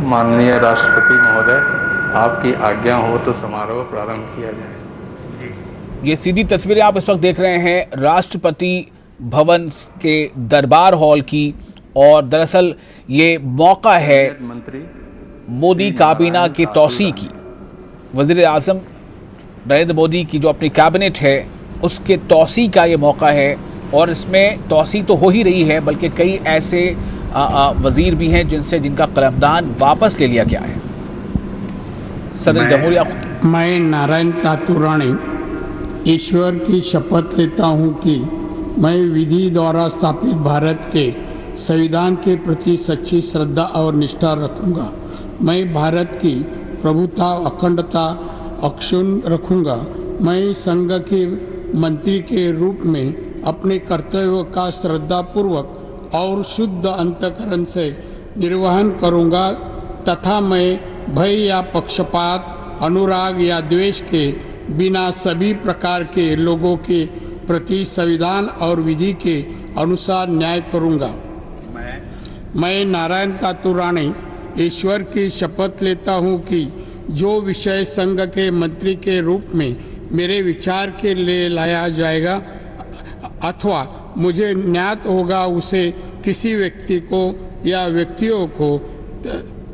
माननीय राष्ट्रपति महोदय, आपकी आज्ञा हो तो समारोह प्रारंभ किया जाए। ये सीधी तस्वीरें आप इस वक्त देख रहे हैं राष्ट्रपति भवन के दरबार हॉल की, और दरअसल ये मौका है मंत्री मोदी काबीना की तौसीह की। वज़ीर आज़म नरेंद्र मोदी की जो अपनी कैबिनेट है उसके तौसीह का ये मौका है, और इसमें तौसीह तो हो ही रही है बल्कि कई ऐसे वज़ीर भी हैं जिनका कलमदान वापस ले लिया गया है। सदर जमहूरिया मैं नारायण तातुराणी ईश्वर की शपथ लेता हूँ कि मैं विधि द्वारा स्थापित भारत के संविधान के प्रति सच्ची श्रद्धा और निष्ठा रखूँगा। मैं भारत की प्रभुता अखंडता अक्षुण्ण रखूँगा। मैं संघ के मंत्री के रूप में अपने कर्तव्यों का श्रद्धापूर्वक और शुद्ध अंतःकरण से निर्वहन करूँगा तथा मैं भय या पक्षपात, अनुराग या द्वेष के बिना सभी प्रकार के लोगों के प्रति संविधान और विधि के अनुसार न्याय करूँगा। मैं नारायण तातुराणी ईश्वर की शपथ लेता हूँ कि जो विषय संघ के मंत्री के रूप में मेरे विचार के लिए लाया जाएगा अथवा मुझे ज्ञात होगा, उसे किसी व्यक्ति को या व्यक्तियों को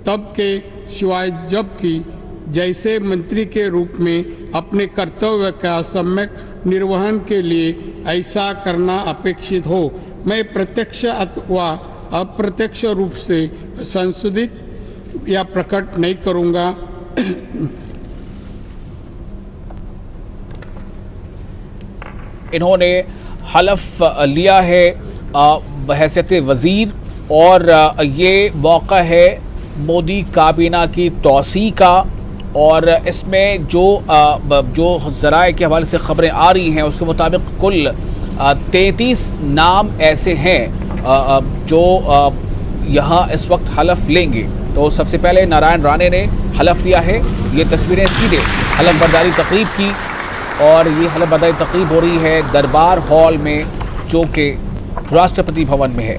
तब के सिवाय जबकि जैसे मंत्री के रूप में अपने कर्तव्य का सम्यक निर्वहन के लिए ऐसा करना अपेक्षित हो, मैं प्रत्यक्ष अथवा अप्रत्यक्ष रूप से संशोधित या प्रकट नहीं करूँगा। इन्होंने हलफ लिया है बहैसियत वज़ीर, और ये मौका है मोदी काबीना की तौसीह का। और इसमें जो ज़राए के हवाले से ख़बरें आ रही हैं उसके मुताबिक कुल 33 नाम ऐसे हैं जो यहाँ इस वक्त हलफ लेंगे। तो सबसे पहले नारायण राणे ने हलफ लिया है। ये तस्वीरें सीधे हलफ बर्दारी तकरीब की, और ये हलफ बर्दारी तकरीब हो रही है दरबार हॉल में जो कि राष्ट्रपति भवन में है।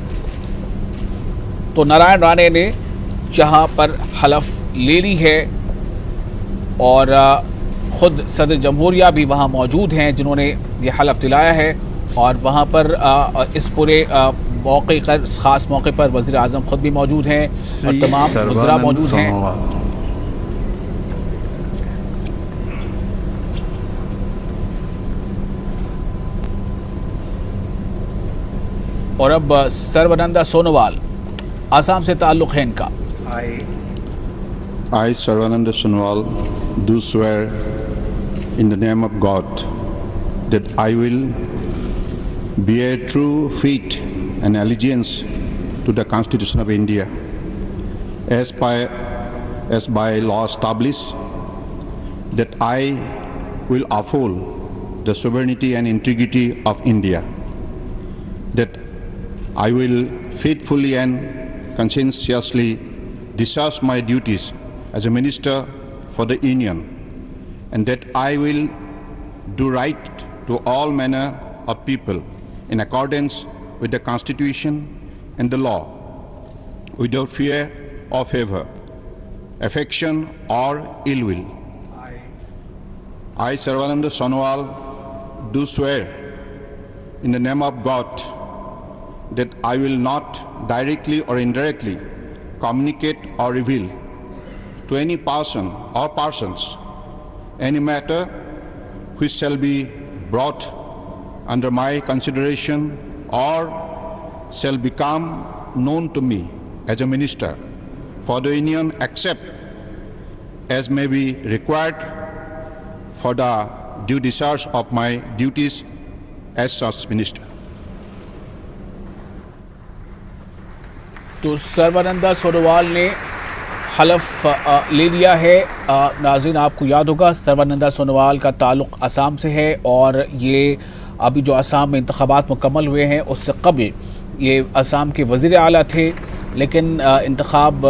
तो नारायण राणे ने जहाँ पर हलफ ले ली है, और ख़ुद सदर जमहूरिया भी वहाँ मौजूद हैं जिन्होंने ये हलफ दिलाया है। और वहाँ पर इस पूरे मौके पर, इस ख़ास मौके पर वज़ीर आज़म ख़ुद भी मौजूद हैं और तमाम वज़रा मौजूद हैं। और अब सर्बानंद सोनोवाल, आसाम से ताल्लुक़ है इनका। I, Sarvananda Sonowal, do swear in the name of God that I will bear true faith and allegiance to the Constitution of India as by law established, that I will uphold the sovereignty and integrity of India, that I will faithfully and conscientiously discharge my duties as a minister for the Union, and that I will do right to all manner of people in accordance with the Constitution and the law, without fear or favor, affection or ill will. I, Sarvananda Sonowal, do swear in the name of God that I will not directly or indirectly communicate or reveal to any person or persons any matter which shall be brought under my consideration or shall become known to me as a minister for the Union, except as may be required for the due discharge of my duties as such minister. तो सर्बानंद सोनोवाल ने हलफ ले लिया है। नाज़रीन, आपको याद होगा सर्बानंद सोनोवाल का ताल्लुक़ असम से है, और ये अभी जो असम में इंतख़ाबात मुकम्मल हुए हैं उससे कबल ये असम के वज़ीर आला थे, लेकिन इंतख़ाब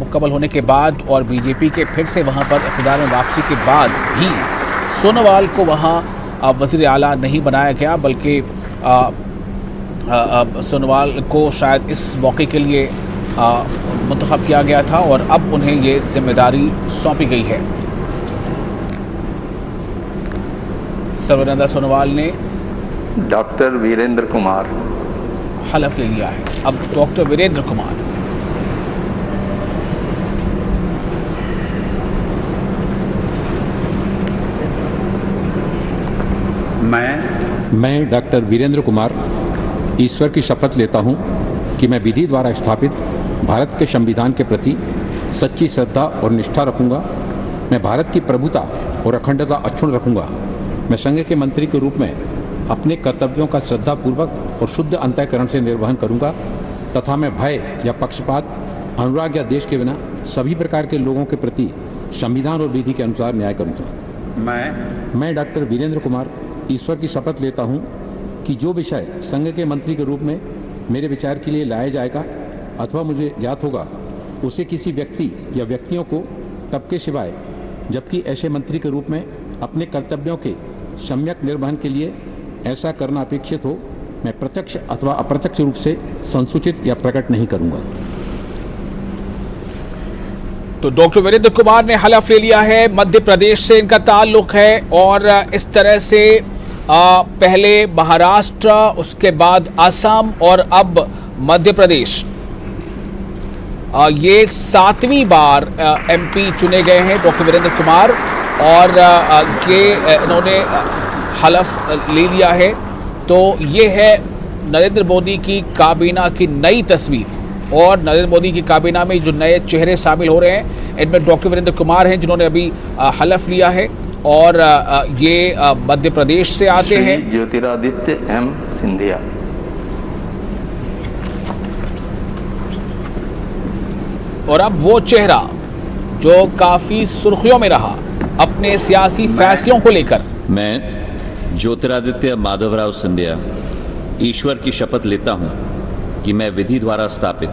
मुकम्मल होने के बाद और बीजेपी के फिर से वहाँ पर इक़्तिदार में वापसी के बाद भी सोनोवाल को वहाँ वज़ीर आला नहीं बनाया गया, बल्कि सोनोवाल को शायद इस मौके के लिए मुंतखब किया गया था और अब उन्हें ये जिम्मेदारी सौंपी गई है। सर्बानंद सोनोवाल ने डॉक्टर वीरेंद्र कुमार हलफ ले लिया है। अब डॉक्टर वीरेंद्र कुमार। मैं डॉक्टर वीरेंद्र कुमार ईश्वर की शपथ लेता हूं कि मैं विधि द्वारा स्थापित भारत के संविधान के प्रति सच्ची श्रद्धा और निष्ठा रखूंगा। मैं भारत की प्रभुता और अखंडता अक्षुण्ण रखूंगा। मैं संघ के मंत्री के रूप में अपने कर्तव्यों का श्रद्धापूर्वक और शुद्ध अंतःकरण से निर्वहन करूंगा तथा मैं भय या पक्षपात, अनुराग या देश के बिना सभी प्रकार के लोगों के प्रति संविधान और विधि के अनुसार न्याय करूंगा। मैं डॉक्टर वीरेंद्र कुमार ईश्वर की शपथ लेता हूं कि जो विषय संघ के मंत्री के रूप में मेरे विचार के लिए लाया जाएगा अथवा मुझे ज्ञात होगा उसे किसी व्यक्ति या व्यक्तियों को तब के सिवाय जबकि ऐसे मंत्री के रूप में अपने कर्तव्यों के सम्यक निर्वहन के लिए ऐसा करना अपेक्षित हो मैं प्रत्यक्ष अथवा अप्रत्यक्ष रूप से संसूचित या प्रकट नहीं करूंगा। तो डॉक्टर वीरेंद्र कुमार ने हलफ ले लिया है। मध्य प्रदेश से इनका ताल्लुक है और इस तरह से पहले महाराष्ट्र, उसके बाद असम और अब मध्य प्रदेश, ये 7वीं बार एमपी चुने गए हैं डॉक्टर वीरेंद्र कुमार और ये इन्होंने हलफ ले लिया है। तो ये है नरेंद्र मोदी की काबीना की नई तस्वीर और नरेंद्र मोदी की काबीना में जो नए चेहरे शामिल हो रहे हैं इनमें डॉक्टर वीरेंद्र कुमार हैं जिन्होंने अभी हलफ लिया है और ये मध्य प्रदेश से आते हैं। ज्योतिरादित्य एम सिंधिया। और अब वो चेहरा जो काफी सुर्खियों में रहा अपने सियासी फैसलों को लेकर। मैं ज्योतिरादित्य माधवराव सिंधिया ईश्वर की शपथ लेता हूं कि मैं विधि द्वारा स्थापित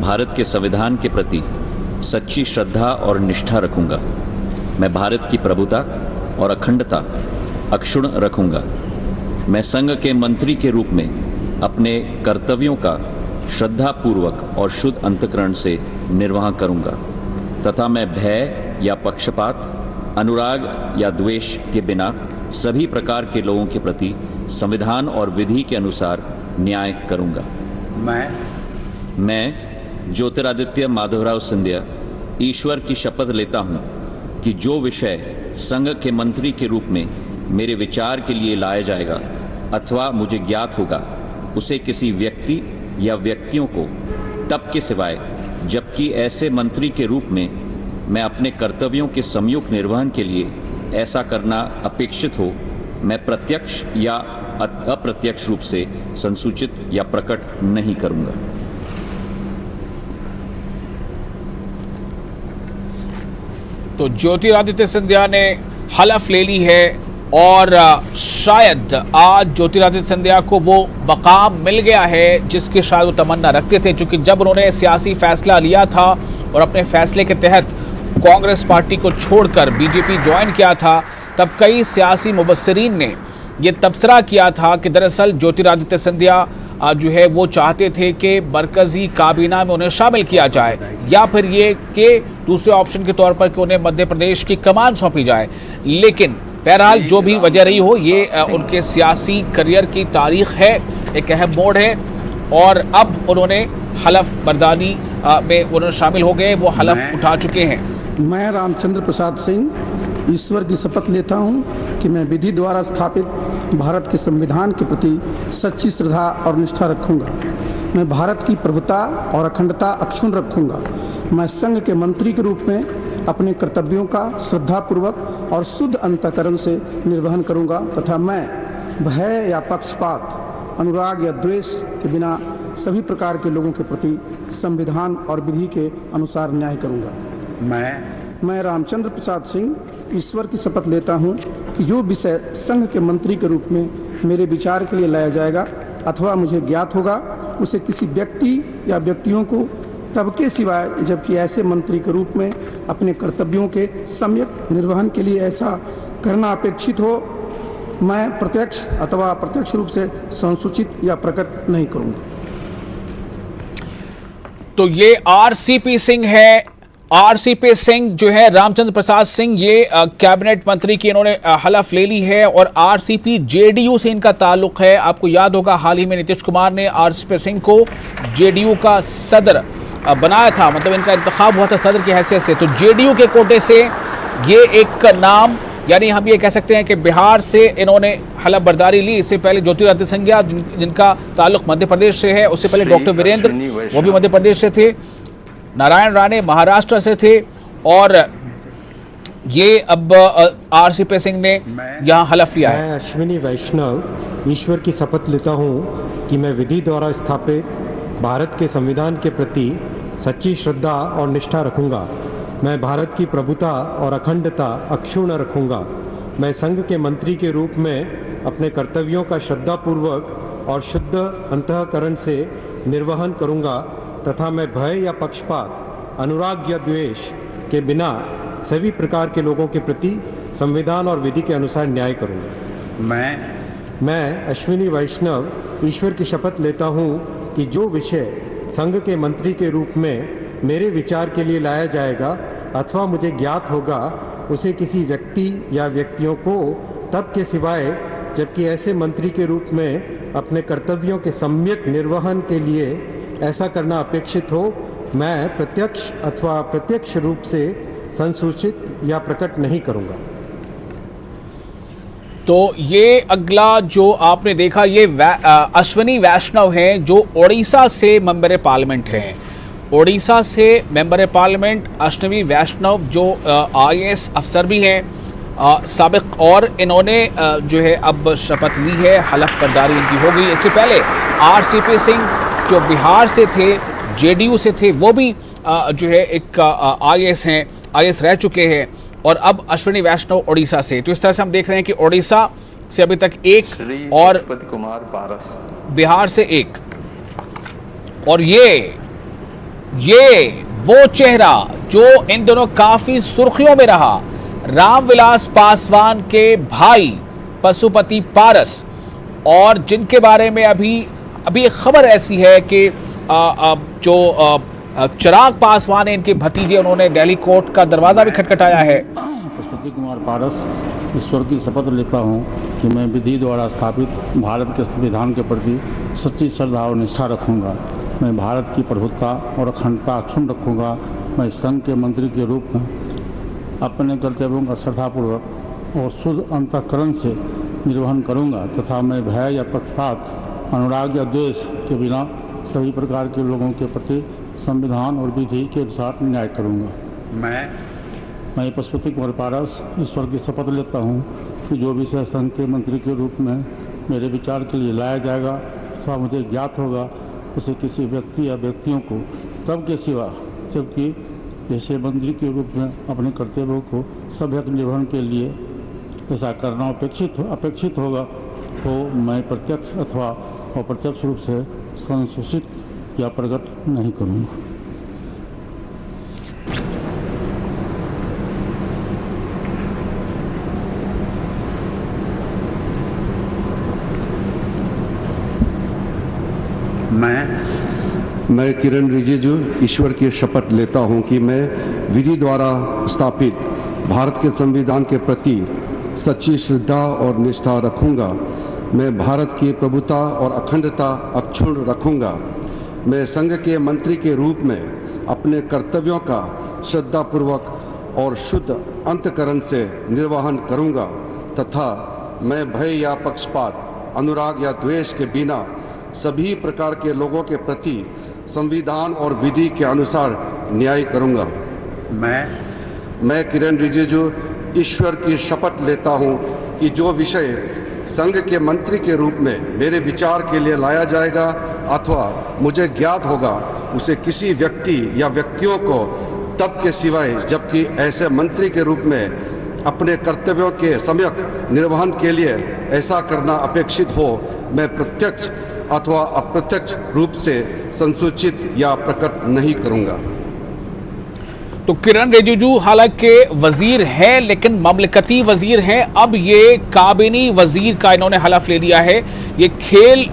भारत के संविधान के प्रति सच्ची श्रद्धा और निष्ठा रखूंगा। मैं भारत की प्रभुता और अखंडता अक्षुण्ण रखूंगा। मैं संघ के मंत्री के रूप में अपने कर्तव्यों का श्रद्धापूर्वक और शुद्ध अंतःकरण से निर्वाह करूंगा तथा मैं भय या पक्षपात, अनुराग या द्वेष के बिना सभी प्रकार के लोगों के प्रति संविधान और विधि के अनुसार न्याय करूंगा। मैं ज्योतिरादित्य माधवराव सिंधिया ईश्वर की शपथ लेता हूं कि जो विषय संघ के मंत्री के रूप में मेरे विचार के लिए लाया जाएगा अथवा मुझे ज्ञात होगा उसे किसी व्यक्ति या व्यक्तियों को तब के सिवाय जबकि ऐसे मंत्री के रूप में मैं अपने कर्तव्यों के सम्यक निर्वहन के लिए ऐसा करना अपेक्षित हो मैं प्रत्यक्ष या अप्रत्यक्ष रूप से संसूचित या प्रकट नहीं करूंगा। तो ज्योतिरादित्य सिंधिया ने हलफ ले ली है और शायद आज ज्योतिरादित्य सिंधिया को वो मकाम मिल गया है जिसकी शायद वो तमन्ना रखते थे, क्योंकि जब उन्होंने सियासी फैसला लिया था और अपने फैसले के तहत कांग्रेस पार्टी को छोड़कर बीजेपी ज्वाइन किया था तब कई सियासी मुबस्सिरीन ने ये तबसरा किया था कि दरअसल ज्योतिरादित्य सिंधिया जो है वो चाहते थे कि मरकजी काबीना में उन्हें शामिल किया जाए या फिर ये कि दूसरे ऑप्शन के तौर पर कि उन्हें मध्य प्रदेश की कमान सौंपी जाए। लेकिन बहरहाल जो भी वजह रही हो ये उनके सियासी करियर की तारीख है, एक अहम मोड़ है और अब उन्होंने हलफ बर्दानी में उन्होंने शामिल हो गए, वो हलफ उठा चुके हैं। मैं रामचंद्र प्रसाद सिंह ईश्वर की शपथ लेता हूं कि मैं विधि द्वारा स्थापित भारत के संविधान के प्रति सच्ची श्रद्धा और निष्ठा रखूंगा। मैं भारत की प्रभुता और अखंडता अक्षुण्ण रखूंगा। मैं संघ के मंत्री के रूप में अपने कर्तव्यों का श्रद्धापूर्वक और शुद्ध अंतःकरण से निर्वहन करूंगा तथा मैं भय या पक्षपात, अनुराग या द्वेष के बिना सभी प्रकार के लोगों के प्रति संविधान और विधि के अनुसार न्याय करूंगा। मैं रामचंद्र प्रसाद सिंह ईश्वर की शपथ लेता हूं कि जो विषय संघ के मंत्री के रूप में मेरे विचार के लिए लाया जाएगा अथवा मुझे ज्ञात होगा उसे किसी व्यक्ति या व्यक्तियों को तब के सिवाय जबकि ऐसे मंत्री के रूप में अपने कर्तव्यों के सम्यक निर्वहन के लिए ऐसा करना अपेक्षित हो मैं प्रत्यक्ष अथवा अप्रत्यक्ष रूप से संसूचित या प्रकट नहीं करूंगा। तो ये आरसीपी सिंह है। आरसीपी सिंह जो है रामचंद्र प्रसाद सिंह, ये कैबिनेट मंत्री की इन्होंने हलफ ले ली है और आरसीपी जेडीयू से इनका ताल्लुक है। आपको याद होगा हाल ही में नीतीश कुमार ने आरसीपी सिंह को जेडीयू का सदर बनाया था, मतलब इनका इंतखाब हुआ था सदर की हैसियत से। तो जेडीयू के कोटे से ये एक नाम, यानी हम ये कह सकते हैं कि बिहार से इन्होंने हलफ बर्दारी ली। इससे पहले ज्योतिरादित्य सिंधिया जिनका ताल्लुक मध्य प्रदेश से है, उससे पहले डॉक्टर वीरेंद्र वो भी मध्य प्रदेश से थे, नारायण राणे महाराष्ट्र से थे, और ये अब आरसीपी सिंह ने यहाँ हलफ लिया है। मैं अश्विनी वैष्णव ईश्वर की शपथ लेता हूँ कि मैं विधि द्वारा स्थापित भारत के संविधान के प्रति सच्ची श्रद्धा और निष्ठा रखूँगा। मैं भारत की प्रभुता और अखंडता अक्षुण्ण रखूँगा। मैं संघ के मंत्री के रूप में अपने कर्तव्यों का श्रद्धापूर्वक और शुद्ध अंतःकरण से निर्वहन करूँगा तथा मैं भय या पक्षपात, अनुराग या द्वेष के बिना सभी प्रकार के लोगों के प्रति संविधान और विधि के अनुसार न्याय करूँगा। मैं अश्विनी वैष्णव ईश्वर की शपथ लेता हूँ कि जो विषय संघ के मंत्री के रूप में मेरे विचार के लिए लाया जाएगा अथवा मुझे ज्ञात होगा, उसे किसी व्यक्ति या व्यक्तियों को तब के सिवाय जबकि ऐसे मंत्री के रूप में अपने कर्तव्यों के सम्यक निर्वहन के लिए ऐसा करना अपेक्षित हो, मैं प्रत्यक्ष अथवा अप्रत्यक्ष रूप से संसूचित या प्रकट नहीं करूँगा। तो ये अगला जो आपने देखा, ये अश्विनी वैष्णव हैं जो ओडिशा से मेंबर पार्लियामेंट हैं। ओडिशा से मेंबर पार्लियामेंट अश्विनी वैष्णव जो आईएएस अफसर भी हैं साबिक, और इन्होंने जो है अब शपथ ली है, हलफ बर्दारी इनकी हो गई। इससे पहले आरसीपी सिंह जो बिहार से थे, जेडीयू से थे, वो भी जो है एक आईएएस हैं, आईएएस रह चुके हैं, और अब अश्विनी वैष्णव ओडिशा से। तो इस तरह से हम देख रहे हैं कि ओडिशा से अभी तक एक और कुमार पारस, बिहार से एक, और ये वो चेहरा जो इन दोनों काफी सुर्खियों में रहा, रामविलास पासवान के भाई पशुपति पारस, और जिनके बारे में अभी खबर ऐसी है कि जो चिराग पासवान है, इनके भतीजे, उन्होंने दिल्ली कोर्ट का दरवाजा भी खटखटाया है। पशुपति कुमार पारस ईश्वर की शपथ लेता हूँ कि मैं विधि द्वारा स्थापित भारत के संविधान के प्रति सच्ची श्रद्धा और निष्ठा रखूँगा। मैं भारत की प्रभुता और अखंडता अक्षुण्ण रखूँगा। मैं संघ के मंत्री के रूप में अपने कर्तव्यों का श्रद्धापूर्वक और शुद्ध अंतःकरण से निर्वहन करूँगा तथा मैं भय या पक्षपात, अनुराग या द्वेष के बिना सभी प्रकार के लोगों के प्रति संविधान और विधि के अनुसार न्याय करूँगा। मैं पशुपति कुमार पारस ईश्वर की शपथ लेता हूँ कि जो विषय संघ के मंत्री के रूप में मेरे विचार के लिए लाया जाएगा अथवा मुझे ज्ञात होगा, उसे किसी व्यक्ति या व्यक्तियों को तब के सिवा जबकि ऐसे मंत्री के रूप में अपने कर्तव्यों को सभ्यक निर्वहन के लिए ऐसा करना अपेक्षित होगा, तो मैं प्रत्यक्ष अथवा अप्रत्यक्ष रूप से संसूचित या प्रकट नहीं करूँगा। मैं किरण रिजिजू ईश्वर की शपथ लेता हूं कि मैं विधि द्वारा स्थापित भारत के संविधान के प्रति सच्ची श्रद्धा और निष्ठा रखूंगा। मैं भारत की प्रभुता और अखंडता अक्षुण्ण रखूंगा। मैं संघ के मंत्री के रूप में अपने कर्तव्यों का श्रद्धापूर्वक और शुद्ध अंतःकरण से निर्वहन करूंगा तथा मैं भय या पक्षपात, अनुराग या द्वेष के बिना सभी प्रकार के लोगों के प्रति संविधान और विधि के अनुसार न्याय करूंगा। मैं किरण रिजिजू ईश्वर की शपथ लेता हूं कि जो विषय संघ के मंत्री के रूप में मेरे विचार के लिए लाया जाएगा अथवा मुझे ज्ञात होगा, उसे किसी व्यक्ति या व्यक्तियों को तब के सिवाय जबकि ऐसे मंत्री के रूप में अपने कर्तव्यों के सम्यक निर्वहन के लिए ऐसा करना अपेक्षित हो, मैं प्रत्यक्ष अथवा अप्रत्यक्ष रूप से संसूचित या प्रकट नहीं करूंगा। तो किरण रिजिजू हालांकि वजीर हैं लेकिन ममलकती वजीर हैं, अब ये काबिनी वजीर का इन्होंने हलफ ले लिया है। ये खेल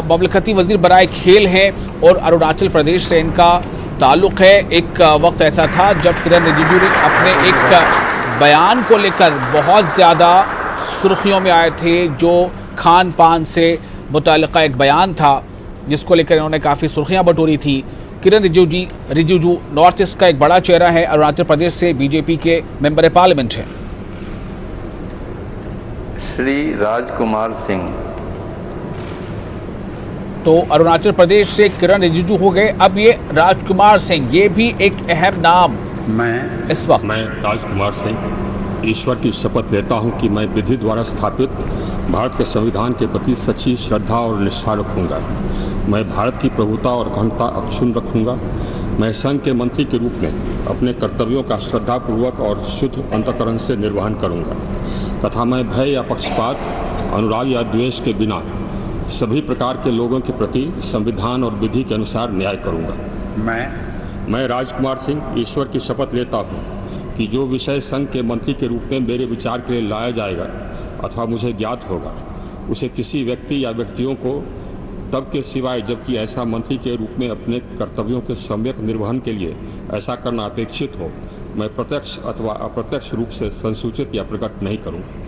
ममलकती वजीर बराए खेल हैं और अरुणाचल प्रदेश से इनका ताल्लुक़ है। एक वक्त ऐसा था जब किरण रिजिजू ने अपने एक बयान को लेकर बहुत ज़्यादा सुर्खियों में आए थे, जो खान पान से मुताल्लिक़ा एक बयान था जिसको लेकर इन्होंने काफ़ी सुर्खियां बटोरी थी। किरण रिजिजू नॉर्थ ईस्ट का एक बड़ा चेहरा है, अरुणाचल प्रदेश से बीजेपी के मेंबर पार्लियामेंट हैं। श्री राजकुमार सिंह। तो अरुणाचल प्रदेश से किरण रिजिजू हो गए, अब ये राजकुमार सिंह, ये भी एक अहम नाम इस वक्त। मैं राजकुमार सिंह ईश्वर की शपथ लेता हूं कि मैं विधि द्वारा स्थापित भारत के संविधान के प्रति सच्ची श्रद्धा और निष्ठा रखूंगा। मैं भारत की प्रभुता और अखंडता अक्षुण्ण रखूंगा। मैं संघ के मंत्री के रूप में अपने कर्तव्यों का श्रद्धापूर्वक और शुद्ध अंतःकरण से निर्वहन करूंगा तथा मैं भय या पक्षपात, अनुराग या द्वेष के बिना सभी प्रकार के लोगों के प्रति संविधान और विधि के अनुसार न्याय करूंगा। मैं राजकुमार सिंह ईश्वर की शपथ लेता हूं कि जो विषय संघ के मंत्री के रूप में मेरे विचार के लिए लाया जाएगा अथवा मुझे ज्ञात होगा, उसे किसी व्यक्ति या व्यक्तियों को तब के सिवाय जबकि ऐसा मंत्री के रूप में अपने कर्तव्यों के सम्यक निर्वहन के लिए ऐसा करना अपेक्षित हो, मैं प्रत्यक्ष अथवा अप्रत्यक्ष रूप से संसूचित या प्रकट नहीं करूंगा।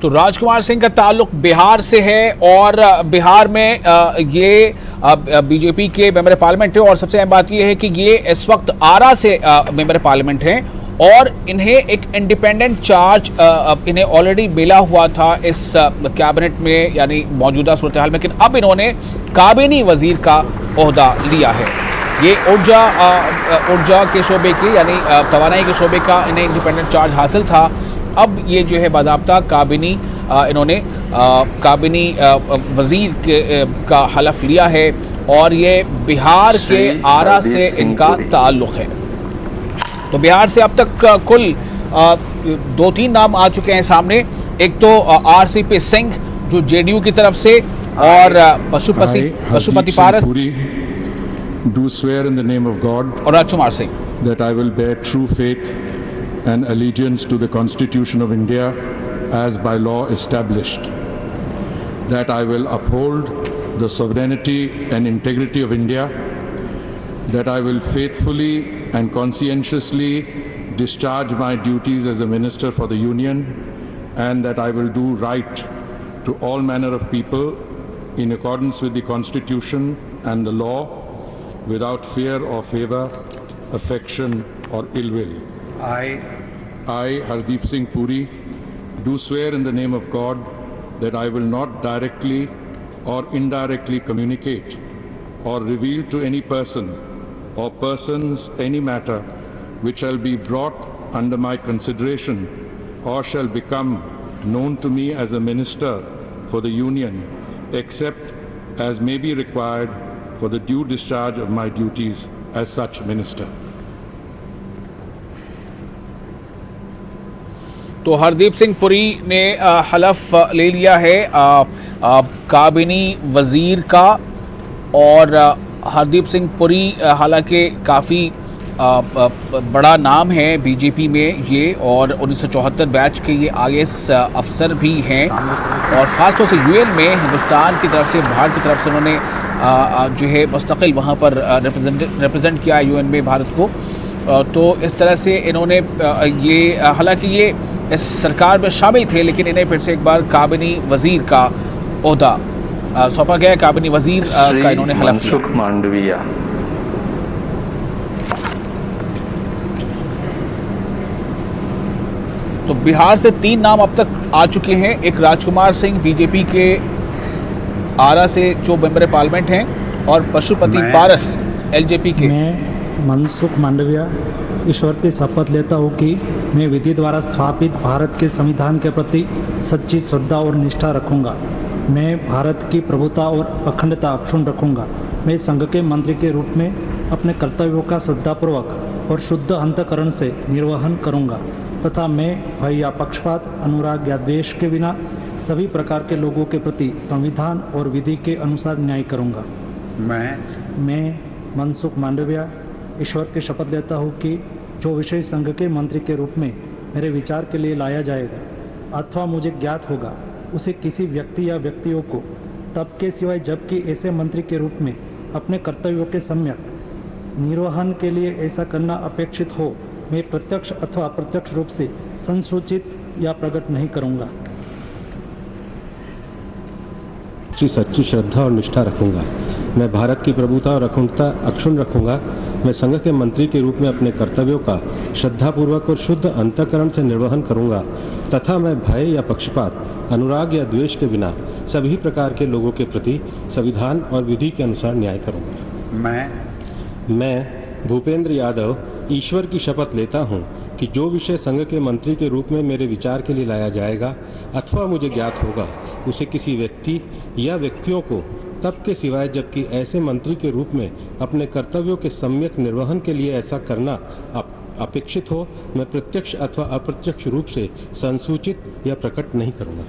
तो राजकुमार सिंह का ताल्लुक बिहार से है और बिहार में ये बीजेपी के मेंबर पार्लियामेंट है और सबसे अहम बात ये है कि ये इस वक्त आरा से मेंबर पार्लियामेंट हैं और इन्हें एक इंडिपेंडेंट चार्ज इन्हें ऑलरेडी मिला हुआ था इस कैबिनेट में, यानी मौजूदा सूरत हाल में, लेकिन अब इन्होंने काबीनी वजीर का ओहदा लिया है। ये ऊर्जा के शोबे की यानी तवानाई के शोबे का इन्हें इंडिपेंडेंट चार्ज हासिल था। अब ये जो है बाज़ाब्ता काबीनी इन्होंने काबीनी वजीर का हलफ लिया है और ये बिहार के आरा से इनका ताल्लुक़ है। तो बिहार से अब तक कुल 2-3 नाम आ चुके हैं सामने। एक तो RCP सिंह जो JDU की तरफ से और पशुपति पारस do swear in the name of God और Rajkumar Singh that I will bear true faith and allegiance to the Constitution of India as by law established, that I will uphold the sovereignty and integrity of India, that I will faithfully and conscientiously discharge my duties as a minister for the Union, and that I will do right to all manner of people in accordance with the Constitution and the law, without fear or favor, affection or ill will. I, Hardeep Singh Puri, do swear in the name of God that I will not directly or indirectly communicate or reveal to any person or persons any matter which shall be brought under my consideration or shall become known to me as a minister for the Union, except as may be required for the due discharge of my duties as such minister. तो हरदीप सिंह पुरी ने हलफ ले लिया है काबीनी वज़ीर का। और हरदीप सिंह पुरी हालांकि काफ़ी बड़ा नाम है बीजेपी में ये, और 1974 बैच के ये IAS अफसर भी हैं और ख़ास तौर से UN में हिंदुस्तान की तरफ से, भारत की तरफ से उन्होंने जो है मुस्तकिल वहाँ पर रिप्रेजेंट किया UN में भारत को। तो इस तरह से इन्होंने ये, हालांकि ये इस सरकार में शामिल थे, लेकिन इन्हें फिर से एक बार काबीनी वज़ीर का ओहदा सौंपा गया। काबीनी वज़ीर का इन्होंने हलफ लिया। मनसुख मांडविया। तो बिहार से 3 नाम अब तक आ चुके हैं। एक राजकुमार सिंह बीजेपी के आरा से जो मेंबर पार्लियामेंट हैं, और पशुपति पारस LJP के। मैं मनसुख मांडविया ईश्वर की शपथ लेता हूँ कि मैं विधि द्वारा स्थापित भारत के संविधान के प्रति सच्ची श्रद्धा और निष्ठा रखूँगा। मैं भारत की प्रभुता और अखंडता अक्षुण्ण रखूँगा। मैं संघ के मंत्री के रूप में अपने कर्तव्यों का श्रद्धापूर्वक और शुद्ध अंतःकरण से निर्वहन करूँगा तथा मैं भय या पक्षपात, अनुराग या द्वेष के बिना सभी प्रकार के लोगों के प्रति संविधान और विधि के अनुसार न्याय करूँगा। मैं मनसुख मांडविया ईश्वर की शपथ लेता हूँ कि जो विषय संघ के मंत्री के रूप में मेरे विचार के लिए लाया जाएगा अथवा मुझे ज्ञात होगा, उसे किसी व्यक्ति या व्यक्तियों को तब के सिवाय जबकि ऐसे मंत्री के रूप में अपने कर्तव्यों के सम्यक निर्वहन के लिए ऐसा करना अपेक्षित हो मैं प्रत्यक्ष अथवा अप्रत्यक्ष रूप से संसूचित या प्रकट नहीं करूँगा। सच्ची श्रद्धा और निष्ठा रखूंगा। मैं भारत की प्रभुता और अखंडता अक्षुण्ण रखूंगा। मैं संघ के मंत्री के रूप में अपने कर्तव्यों का श्रद्धापूर्वक और शुद्ध अंतःकरण से निर्वहन करूंगा तथा मैं भय या पक्षपात, अनुराग या द्वेष के बिना सभी प्रकार के लोगों के प्रति संविधान और विधि के अनुसार न्याय करूंगा। मैं भूपेंद्र यादव ईश्वर की शपथ लेता हूं कि जो विषय संघ के मंत्री के रूप में मेरे विचार के लिए लाया जाएगा अथवा मुझे ज्ञात होगा उसे किसी व्यक्ति या व्यक्तियों को तब के सिवाय जबकि ऐसे मंत्री के रूप में अपने कर्तव्यों के सम्यक निर्वहन के लिए ऐसा करना अपेक्षित हो मैं प्रत्यक्ष अथवा अप्रत्यक्ष रूप से संसूचित या प्रकट नहीं करूंगा।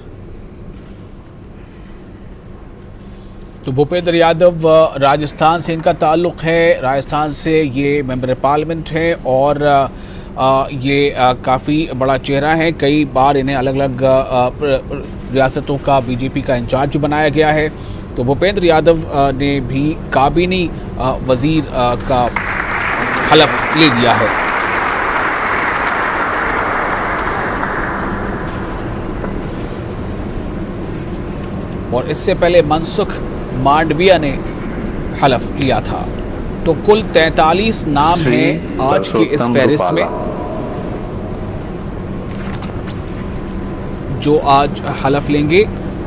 तो भूपेंद्र यादव राजस्थान से इनका ताल्लुक़ है। राजस्थान से ये मेंबर पार्लियामेंट है और ये काफ़ी बड़ा चेहरा है। कई बार इन्हें अलग अलग रियासतों का बीजेपी का इंचार्ज बनाया गया है। तो भूपेंद्र यादव ने भी काबीनी वजीर का हलफ ले लिया है। और इससे पहले मनसुख मांडविया ने हलफ लिया था। तो कुल 43 नाम हैं आज की इस फहरिस्त में जो आज हलफ लेंगे।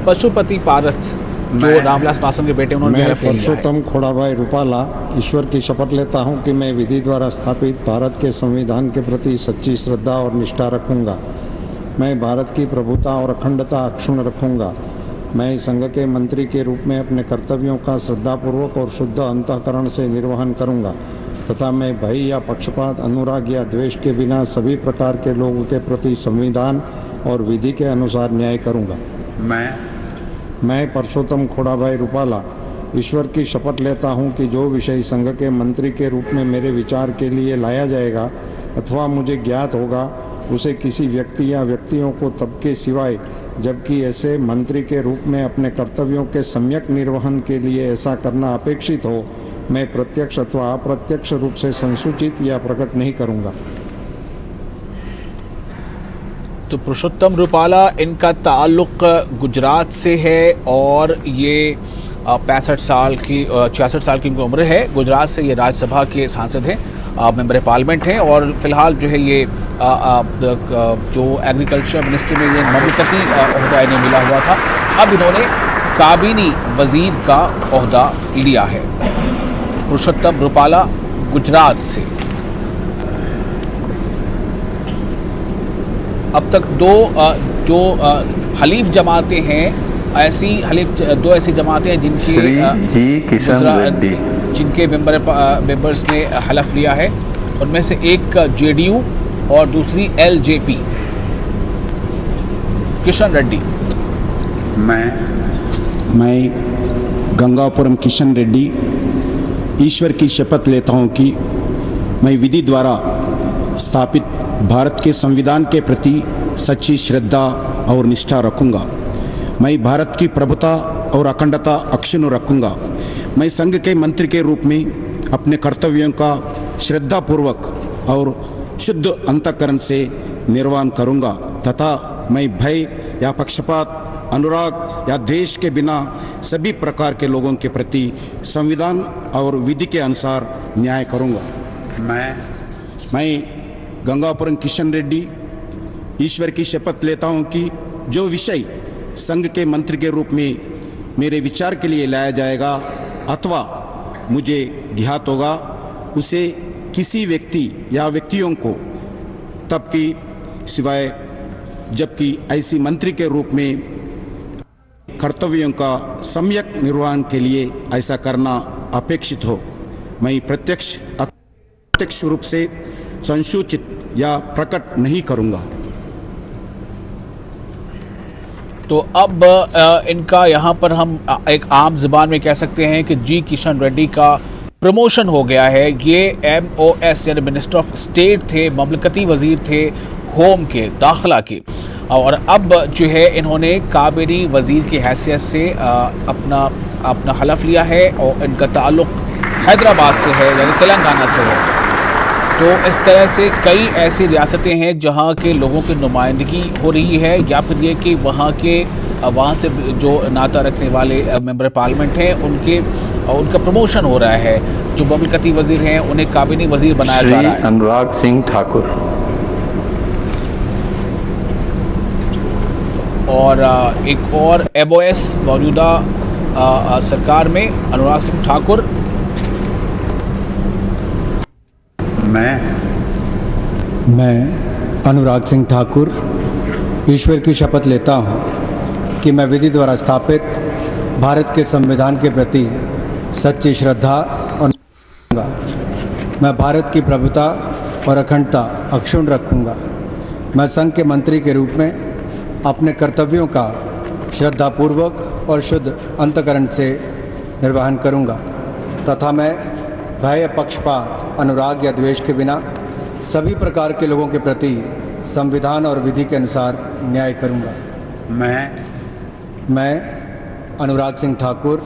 पशुपति पारस जो रामविलास पासवान के बेटे उन्होंने हलफ लिया है। परसोत्तम खोड़ाभाई रूपाला ईश्वर की शपथ लेता हूं कि मैं विधि द्वारा स्थापित भारत के संविधान के प्रति सच्ची श्रद्धा और निष्ठा रखूंगा। मैं भारत की प्रभुता और अखंडता अक्षुण्ण रखूंगा। मैं संघ के मंत्री के रूप में अपने कर्तव्यों का श्रद्धापूर्वक और शुद्ध अंतःकरण से निर्वहन करूंगा तथा मैं भय या पक्षपात, अनुराग या द्वेष के बिना सभी प्रकार के लोगों के प्रति संविधान और विधि के अनुसार न्याय करूंगा। मैं परसोत्तम खोड़ाभाई रूपाला ईश्वर की शपथ लेता हूं कि जो विषय संघ के मंत्री के रूप में मेरे विचार के लिए लाया जाएगा अथवा मुझे ज्ञात होगा उसे किसी व्यक्ति या व्यक्तियों को तब के सिवाय जबकि ऐसे मंत्री के रूप में अपने कर्तव्यों के सम्यक निर्वहन के लिए ऐसा करना अपेक्षित हो मैं प्रत्यक्ष अथवा अप्रत्यक्ष रूप से संसूचित या प्रकट नहीं करूंगा। तो पुरुषोत्तम रूपाला इनका ताल्लुक गुजरात से है और ये 65 साल की 66 साल की इनकी उम्र है। गुजरात से ये राज्यसभा के सांसद हैं, मेंबर पार्लियामेंट हैं और फिलहाल जो है ये जो एग्रीकल्चर मिनिस्ट्री में ये ममलकती ओहदा इन्हें मिला हुआ था। अब इन्होंने काबीनी वजीर का ओहदा लिया है। पुरुषोत्तम रूपाला गुजरात से। अब तक दो हलीफ जमातें हैं, दो ऐसी जमातें हैं जिनके मेंबर्स ने हलफ लिया है। उनमें से एक जेडीयू और दूसरी एलजेपी। किशन रेड्डी। मैं गंगापुरम किशन रेड्डी ईश्वर की शपथ लेता हूं कि मैं विधि द्वारा स्थापित भारत के संविधान के प्रति सच्ची श्रद्धा और निष्ठा रखूंगा। मैं भारत की प्रभुता और अखंडता अक्षुण्ण रखूंगा। मैं संघ के मंत्री के रूप में अपने कर्तव्यों का श्रद्धापूर्वक और शुद्ध अंतःकरण से निर्वहन करूंगा तथा मैं भय या पक्षपात, अनुराग या द्वेष के बिना सभी प्रकार के लोगों के प्रति संविधान और विधि के अनुसार न्याय करूंगा। मैं गंगापुरम किशन रेड्डी ईश्वर की शपथ लेता हूं कि जो विषय संघ के मंत्री के रूप में मेरे विचार के लिए लाया जाएगा अथवा मुझे ज्ञात होगा उसे किसी व्यक्ति या व्यक्तियों को तब की सिवाय जबकि ऐसी मंत्री के रूप में कर्तव्यों का सम्यक निर्वहन के लिए ऐसा करना अपेक्षित हो मैं प्रत्यक्ष अप्रत्यक्ष रूप से संसूचित या प्रकट नहीं करूंगा। तो अब इनका यहाँ पर हम एक आम जुबान में कह सकते हैं कि जी किशन रेड्डी का प्रमोशन हो गया है। ये MOS यानी मिनिस्टर ऑफ स्टेट थे, ममलकती वजीर थे होम के, दाखिला के, और अब जो है इन्होंने काबीनी वजीर की हैसियत से अपना हलफ लिया है और इनका ताल्लुक़ हैदराबाद से है यानी तेलंगाना से है। तो इस तरह से कई ऐसी रियासतें हैं जहां के लोगों की नुमाइंदगी हो रही है, या फिर ये कि वहाँ से जो नाता रखने वाले मेंबर पार्लियामेंट हैं उनका प्रमोशन हो रहा है। जो ममलकती वजीर हैं उन्हें काबिनी वजीर बनाया जा रहा है। अनुराग सिंह ठाकुर। और एक और MOS मौजूदा सरकार में अनुराग सिंह ठाकुर। मैं अनुराग सिंह ठाकुर ईश्वर की शपथ लेता हूँ कि मैं विधि द्वारा स्थापित भारत के संविधान के प्रति सच्ची श्रद्धा और मैं भारत की प्रभुता और अखंडता अक्षुण्ण रखूँगा। मैं संघ के मंत्री के रूप में अपने कर्तव्यों का श्रद्धापूर्वक और शुद्ध अंतःकरण से निर्वहन करूँगा तथा मैं भय या पक्षपात, अनुराग या द्वेष के बिना सभी प्रकार के लोगों के प्रति संविधान और विधि के अनुसार न्याय करूँगा। मैं अनुराग सिंह ठाकुर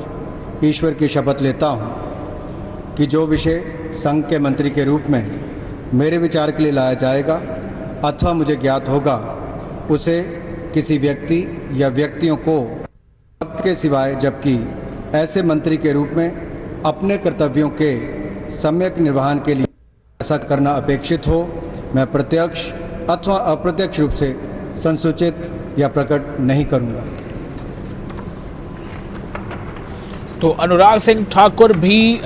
ईश्वर की शपथ लेता हूँ कि जो विषय संघ के मंत्री के रूप में मेरे विचार के लिए लाया जाएगा अथवा मुझे ज्ञात होगा उसे किसी व्यक्ति या व्यक्तियों को के सिवाय, जबकि ऐसे मंत्री के रूप में अपने कर्तव्यों के सम्यक निर्वहन के लिए ऐसा करना अपेक्षित हो, मैं प्रत्यक्ष अथवा अप्रत्यक्ष रूप से संसूचित या प्रकट नहीं करूँगा। तो अनुराग सिंह ठाकुर भी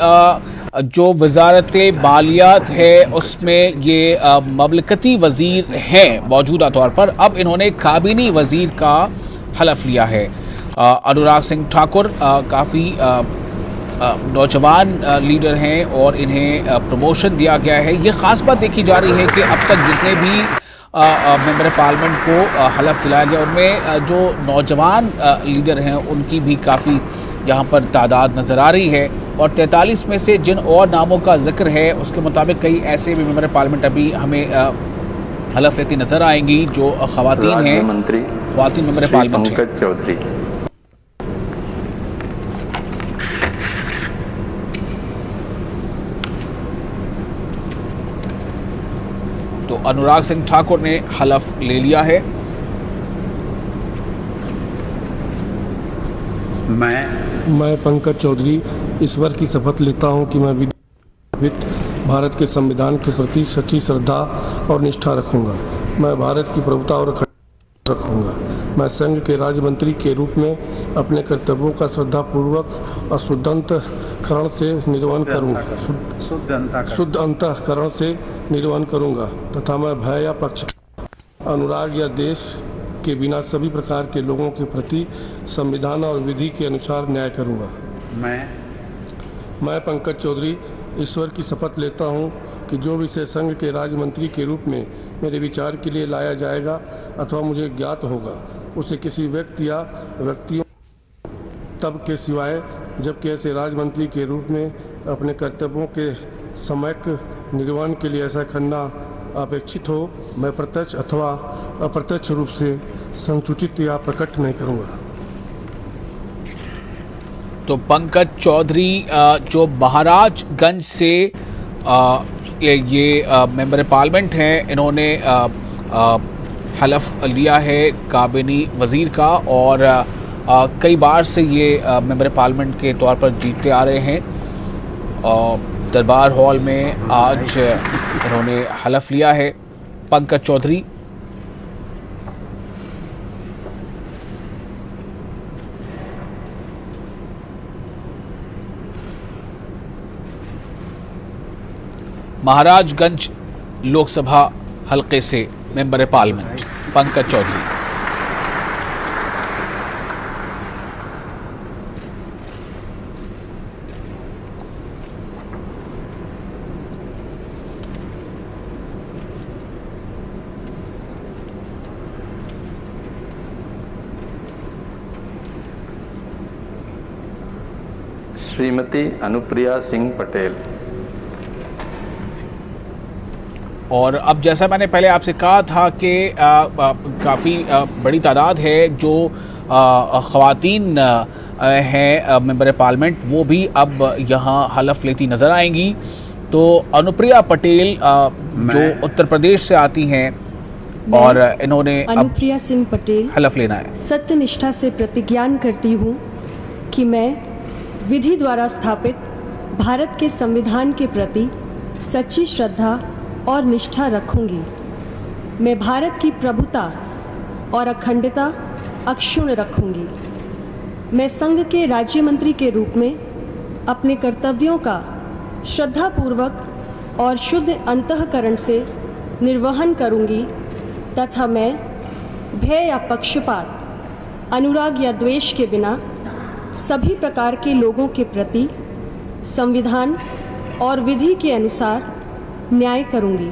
जो वजारत मालियात है उसमें ये ममलकती वजीर हैं मौजूदा तौर पर। अब इन्होंने काबिनी वजीर का हलफ लिया है। अनुराग सिंह ठाकुर काफ़ी नौजवान लीडर हैं और इन्हें प्रमोशन दिया गया है। ये ख़ास बात देखी जा रही है कि अब तक जितने भी मेंबर पार्लियामेंट को हलफ दिलाया गया उनमें जो नौजवान लीडर हैं उनकी भी काफ़ी यहाँ पर तादाद नज़र आ रही है। और 43 में से जिन और नामों का जिक्र है उसके मुताबिक कई ऐसे भी मेंबर पार्लियामेंट अभी हमें हलफ लेती नज़र आएंगी जो ख़वातीन हैं, ख़वातीन मेंबर पार्लियामेंट हैं। पंकज चौधरी। तो अनुराग सिंह ठाकुर ने हलफ ले लिया है। मैं पंकज चौधरी ईश्वर की शपथ लेता हूं कि मैं भारत के संविधान के प्रति सच्ची श्रद्धा और निष्ठा रखूंगा। मैं भारत की प्रभुता और अखंडता रखूंगा। मैं संघ के राज्य मंत्री के रूप में अपने कर्तव्यों का श्रद्धापूर्वक और शुद्ध अंतःकरण से निर्वहन करूंगा तथा मैं भय या पक्षपात, अनुराग या देश के बिना सभी प्रकार के लोगों के प्रति संविधान और विधि के अनुसार न्याय करूंगा। मैं पंकज चौधरी ईश्वर की शपथ लेता हूं कि जो विषय संघ के राज्य मंत्री के रूप में मेरे विचार के लिए लाया जाएगा अथवा मुझे ज्ञात होगा उसे किसी व्यक्ति या व्यक्तियों तब के सिवाय, जबकि ऐसे राज्य मंत्री के रूप में अपने कर्तव्यों के सम्यक निर्वहन के लिए ऐसा करना अपेक्षित हो, मैं प्रत्यक्ष अथवा अप्रत्यक्ष रूप से संसूचित या प्रकट नहीं करूंगा। तो पंकज चौधरी जो महाराजगंज से ये मेंबर पार्लियामेंट हैं, इन्होंने हलफ लिया है काबिनी वज़ीर का और कई बार से ये मेंबर पार्लियामेंट के तौर पर जीतते आ रहे हैं। दरबार हॉल में आज इन्होंने हलफ लिया है पंकज चौधरी। महाराजगंज लोकसभा हलके से मेंबर पार्लियामेंट पंकज चौधरी। श्रीमती अनुप्रिया सिंह पटेल। और अब जैसा मैंने पहले आपसे कहा था कि काफ़ी बड़ी तादाद है जो ख़वातीन हैं मेंबर पार्लियामेंट, वो भी अब यहाँ हलफ लेती नज़र आएंगी। तो अनुप्रिया पटेल जो उत्तर प्रदेश से आती हैं और इन्होंने अनुप्रिया सिंह पटेल हलफ लेना है। सत्यनिष्ठा से प्रतिज्ञान करती हूँ कि मैं विधि द्वारा स्थापित भारत के संविधान के प्रति सच्ची श्रद्धा और निष्ठा रखूंगी। मैं भारत की प्रभुता और अखंडता अक्षुण्ण रखूंगी। मैं संघ के राज्य मंत्री के रूप में अपने कर्तव्यों का श्रद्धापूर्वक और शुद्ध अंतःकरण से निर्वहन करूंगी तथा मैं भय या पक्षपात, अनुराग या द्वेष के बिना सभी प्रकार के लोगों के प्रति संविधान और विधि के अनुसार न्याय करूंगी।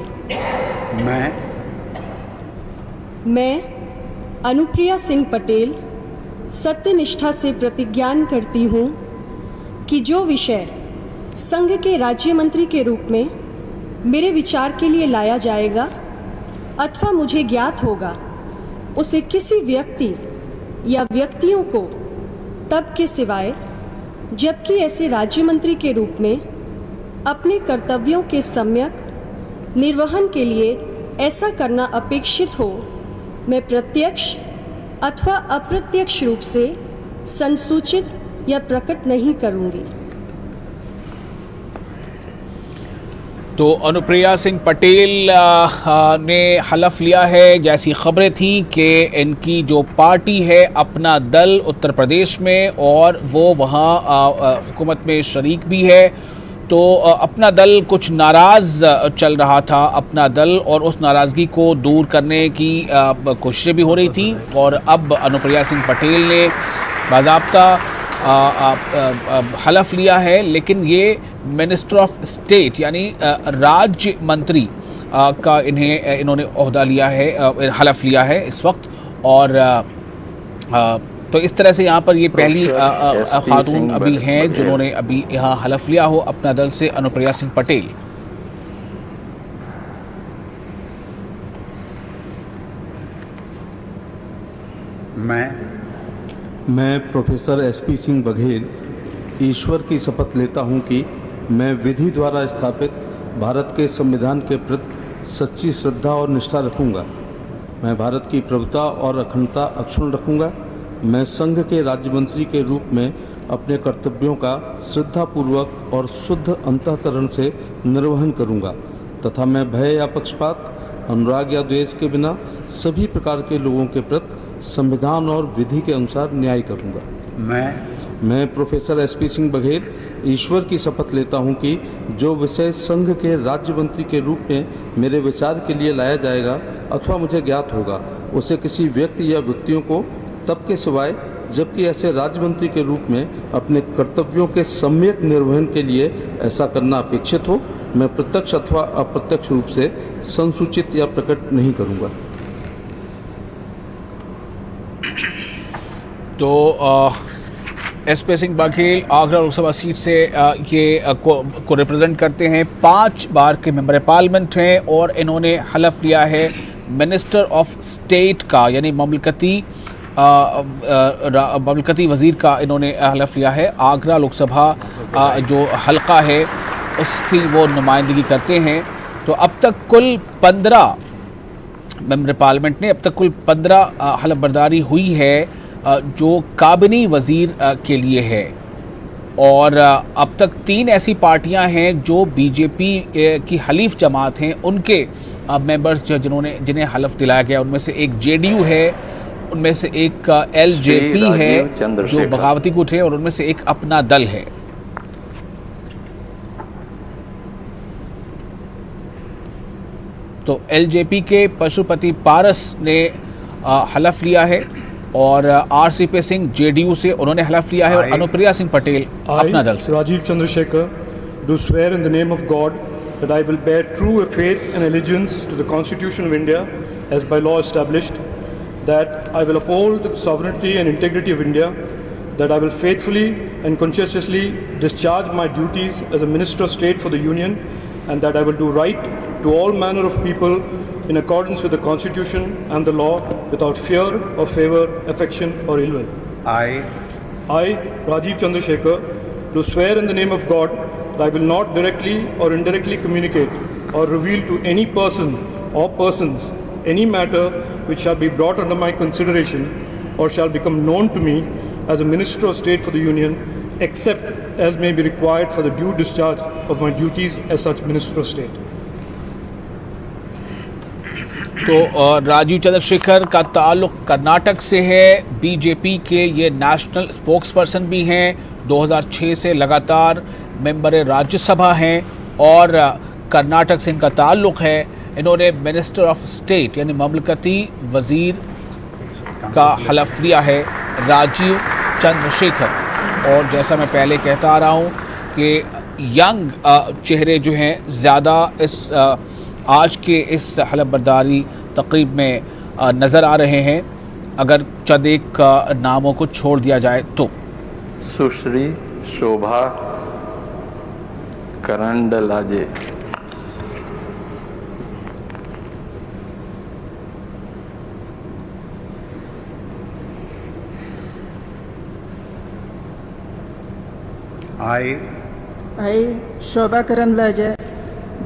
मैं अनुप्रिया सिंह पटेल सत्यनिष्ठा से प्रतिज्ञान करती हूँ कि जो विषय संघ के राज्य मंत्री के रूप में मेरे विचार के लिए लाया जाएगा अथवा मुझे ज्ञात होगा, उसे किसी व्यक्ति या व्यक्तियों को तब के सिवाय जबकि ऐसे राज्य मंत्री के रूप में अपने कर्तव्यों के सम्यक निर्वहन के लिए ऐसा करना अपेक्षित हो, मैं प्रत्यक्ष अथवा अप्रत्यक्ष रूप से संसूचित या प्रकट नहीं करूंगी। तो अनुप्रिया सिंह पटेल ने हलफ लिया है। जैसी खबरें थी कि इनकी जो पार्टी है अपना दल उत्तर प्रदेश में और वो वहाँ हुकूमत में शरीक भी है, तो अपना दल कुछ नाराज़ चल रहा था अपना दल, और उस नाराज़गी को दूर करने की कोशिशें भी हो रही थी। और अब अनुप्रिया सिंह पटेल ने बाज़ाब्ता हलफ लिया है, लेकिन ये मिनिस्टर ऑफ स्टेट यानी राज्य मंत्री का इन्होंने ओहदा लिया है, हलफ लिया है इस वक्त। और तो इस तरह से यहाँ पर ये पहली खातून अभी हैं जिन्होंने अभी यहाँ हलफ लिया हो अपना दल से, अनुप्रिया सिंह पटेल। मैं प्रोफेसर एसपी सिंह बघेल ईश्वर की शपथ लेता हूँ कि मैं विधि द्वारा स्थापित भारत के संविधान के प्रति सच्ची श्रद्धा और निष्ठा रखूँगा। मैं भारत की प्रभुता और अखंडता अक्षुण्ण रखूँगा। मैं संघ के राज्य मंत्री के रूप में अपने कर्तव्यों का श्रद्धापूर्वक और शुद्ध अंतःकरण से निर्वहन करूँगा तथा मैं भय या पक्षपात, अनुराग या द्वेष के बिना सभी प्रकार के लोगों के प्रति संविधान और विधि के अनुसार न्याय करूँगा। मैं प्रोफेसर एसपी सिंह बघेल ईश्वर की शपथ लेता हूँ कि जो विषय संघ के राज्य मंत्री के रूप में मेरे विचार के लिए लाया जाएगा अथवा मुझे ज्ञात होगा, उसे किसी व्यक्ति या व्यक्तियों को तब के सिवाय जबकि ऐसे राज्य मंत्री के रूप में अपने कर्तव्यों के सम्यक निर्वहन के लिए ऐसा करना अपेक्षित हो, मैं प्रत्यक्ष अथवा अप्रत्यक्ष रूप से संसूचित या प्रकट नहीं करूँगा। तो एसपी सिंह बघेल आगरा लोकसभा सीट से ये को रिप्रेजेंट करते हैं, 5 बार के मेंबर पार्लियामेंट हैं और इन्होंने हलफ लिया है मिनिस्टर ऑफ स्टेट का, यानी ममलकती वज़ीर का इन्होंने हलफ लिया है। आगरा लोकसभा जो हलका है उसकी वो नुमाइंदगी करते हैं। तो अब तक कुल 15 मेंबर पार्लियामेंट ने अब तक कुल 15 हलफ बर्दारी हुई है जो काबिनी वज़ीर के लिए है। और अब तक 3 ऐसी पार्टियां हैं जो बीजेपी की हलीफ जमात हैं, उनके मेंबर्स जिन्हें हलफ दिलाया गया, उनमें से एक जेडीयू है, उनमें से एक एलजेपी है जो बगावती गुट है, और उनमें से एक अपना दल है। तो एलजेपी के पशुपति पारस ने हलफ लिया है और आरसीपी सिंह जेडीयू से उन्होंने हलफ लिया है, और अनुप्रिया सिंह पटेल अपना दल से। Rajeev Chandrasekhar do swear in the name of God that I will bear true faith and allegiance to the constitution of India as by law established, that I will uphold the sovereignty and integrity of India, that I will faithfully and conscientiously discharge my duties as a minister of state for the union, and that I will do right to all manner of people in accordance with the Constitution and the law without fear or favor, affection or ill will. I, Rajiv Chandrasekhar, do swear in the name of God that I will not directly or indirectly communicate or reveal to any person or persons any matter which shall be brought under my consideration or shall become known to me as a Minister of State for the Union, except as may be required for the due discharge of my duties as such Minister of State. तो राजीव चंद्रशेखर का ताल्लुक कर्नाटक से है। BJP के ये national spokesperson भी हैं, 2006 से लगातार मेंबर राज्यसभा हैं और कर्नाटक से इनका ताल्लुक है। इन्होंने मिनिस्टर ऑफ स्टेट यानी ममलकती वज़ीर का हलफ लिया है, राजीव चंद्रशेखर। और जैसा मैं पहले कहता आ रहा हूँ कि यंग चेहरे जो हैं ज़्यादा इस आज के इस हलफ बर्दारी तकरीब में नज़र आ रहे हैं, अगर चंद एक नामों को छोड़ दिया जाए तो। सुश्री शोभा करंडलाजे, I, Shobha Karandlaje,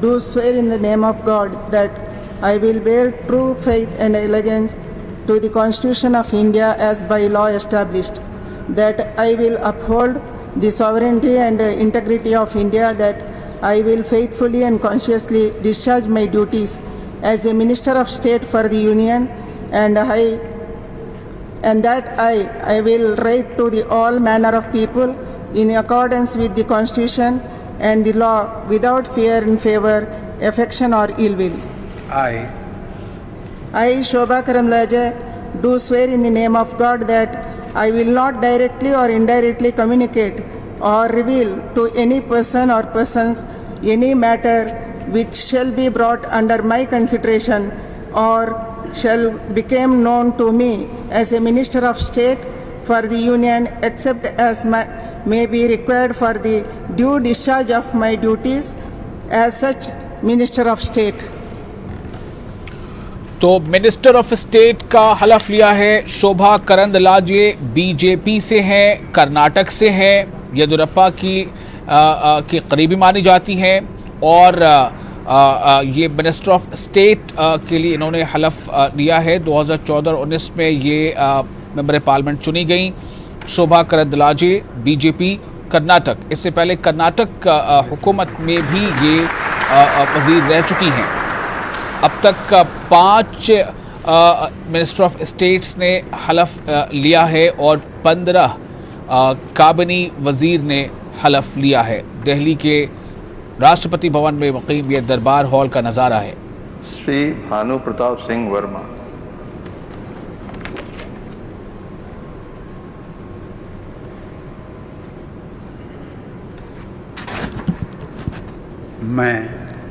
do swear in the name of God that I will bear true faith and allegiance to the Constitution of India as by law established, that I will uphold the sovereignty and integrity of India, that I will faithfully and conscientiously discharge my duties as a Minister of State for the Union, and that I will write to the all manner of people in accordance with the Constitution and the law without fear and favor, affection or ill will. I, Shobha Karandlaje, do swear in the name of God that I will not directly or indirectly communicate or reveal to any person or persons any matter which shall be brought under my consideration or shall become known to me as a Minister of State for the Union, except as may be required for the due discharge of my duties as such Minister of State. तो minister of state का हलफ लिया है Shobha Karandlaje, BJP से हैं, कर्नाटक से हैं, येदियुरप्पा की करीबी मानी जाती हैं और ये मिनिस्टर ऑफ स्टेट के लिए इन्होंने हलफ लिया है। 2014-19 में ये मेंबर पार्लियामेंट चुनी गई। शोभा करंदलाजे, बीजेपी, कर्नाटक। इससे पहले कर्नाटक हुकूमत में भी ये वज़ीर रह चुकी हैं। अब तक 5 मिनिस्टर ऑफ स्टेट्स ने हलफ लिया है और 15 काबिनी वज़ीर ने हलफ लिया है। दिल्ली के राष्ट्रपति भवन में मुक़ीम ये दरबार हॉल का नज़ारा है। श्री भानु प्रताप सिंह वर्मा,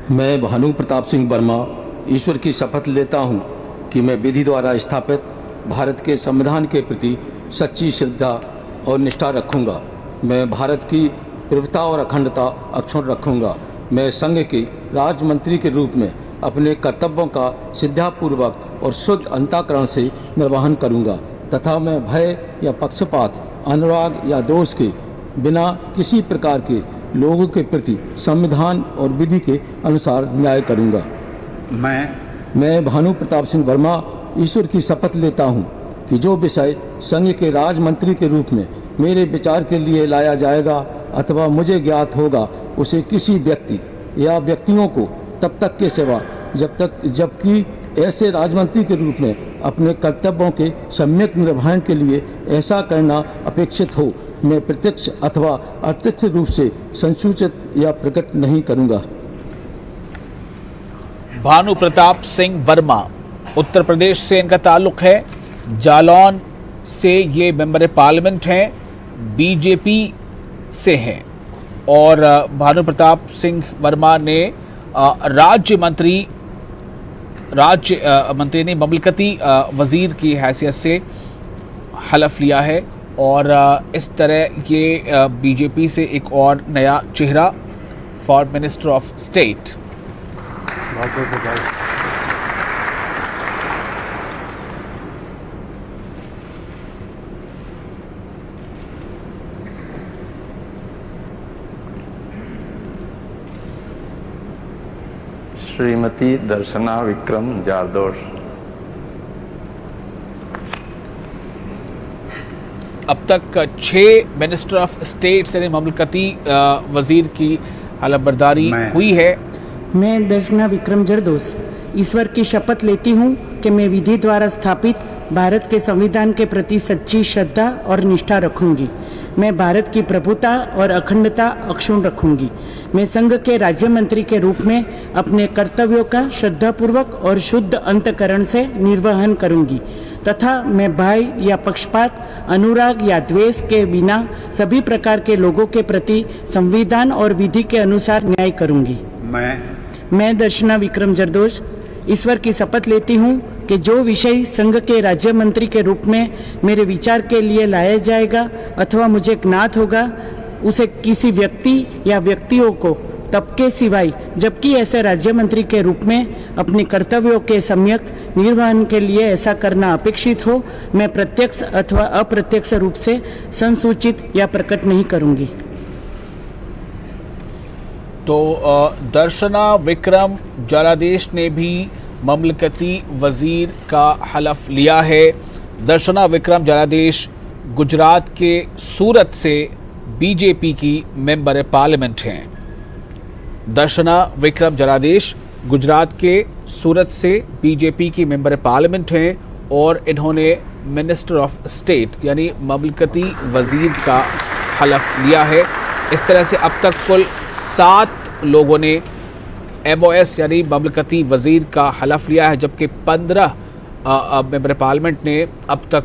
मैं भानु प्रताप सिंह वर्मा ईश्वर की शपथ लेता हूं कि मैं विधि द्वारा स्थापित भारत के संविधान के प्रति सच्ची श्रद्धा और निष्ठा रखूंगा। मैं भारत की प्रभुता और अखंडता अक्षुण्ण रखूंगा। मैं संघ के राज्य मंत्री के रूप में अपने कर्तव्यों का श्रद्धापूर्वक और शुद्ध अंतःकरण से निर्वहन करूंगा तथा मैं भय या पक्षपात, अनुराग या दोष के बिना किसी प्रकार के लोगों के प्रति संविधान और विधि के अनुसार न्याय करूंगा। मैं भानु प्रताप सिंह वर्मा ईश्वर की शपथ लेता हूं कि जो विषय संघ के राज्य मंत्री के रूप में मेरे विचार के लिए लाया जाएगा अथवा मुझे ज्ञात होगा, उसे किसी व्यक्ति या व्यक्तियों को तब तक के सेवा जबकि ऐसे राजमंत्री के रूप में अपने कर्तव्यों के सम्यक निर्वहन के लिए ऐसा करना अपेक्षित हो, मैं प्रत्यक्ष अथवा अप्रत्यक्ष रूप से संसूचित या प्रकट नहीं करूंगा। भानु प्रताप सिंह वर्मा, उत्तर प्रदेश से इनका ताल्लुक है। जालौन से ये मेंबर पार्लियामेंट हैं, बीजेपी से हैं और भानु प्रताप सिंह वर्मा ने राज्य मंत्री ने ममलकती वज़ीर की हैसियत से हलफ लिया है और इस तरह ये बीजेपी से एक और नया चेहरा for minister of state. Shrimati Darshana Vikram Jardosh. अब तक 6 मिनिस्टर ऑफ स्टेट्स यानी ममलकती वजीर की हलफबरदारी हुई है। मैं दर्शना विक्रम जरदोस ईश्वर की शपथ लेती हूँ कि मैं विधि द्वारा स्थापित भारत के संविधान के प्रति सच्ची श्रद्धा और निष्ठा रखूंगी। मैं भारत की प्रभुता और अखंडता अक्षुण्ण रखूंगी। मैं संघ के राज्य मंत्री के रूप में अपने कर्तव्यों का श्रद्धापूर्वक और शुद्ध अंतःकरण से निर्वहन करूंगी तथा मैं भय या पक्षपात, अनुराग या द्वेष के बिना सभी प्रकार के लोगों के प्रति संविधान और विधि के अनुसार न्याय करूंगी। मैं दर्शना विक्रम जरदोश ईश्वर की शपथ लेती हूँ कि जो विषय संघ के राज्य मंत्री के रूप में मेरे विचार के लिए लाया जाएगा अथवा मुझे ज्ञात होगा, उसे किसी व्यक्ति या व्यक्तियों को तब के सिवाय जबकि ऐसे राज्य मंत्री के रूप में अपने कर्तव्यों के सम्यक निर्वहन के लिए ऐसा करना अपेक्षित हो, मैं प्रत्यक्ष अथवा अप्रत्यक्ष रूप से संसूचित या प्रकट नहीं करूंगी। तो दर्शना विक्रम जरादेश ने भी ममलकती वजीर का हलफ लिया है। दर्शना विक्रम जरादेश गुजरात के सूरत से बीजेपी की मेंबर पार्लियामेंट हैं। दर्शना विक्रम जरादेश गुजरात के सूरत से बीजेपी की मेंबर पार्लियामेंट हैं और इन्होंने मिनिस्टर ऑफ स्टेट यानी ममलकती वजीर का हलफ लिया है। इस तरह से अब तक कुल 7 लोगों ने MOS यानी ममलकती वजीर का हलफ लिया है, जबकि 15 मेंबर पार्लियामेंट ने अब तक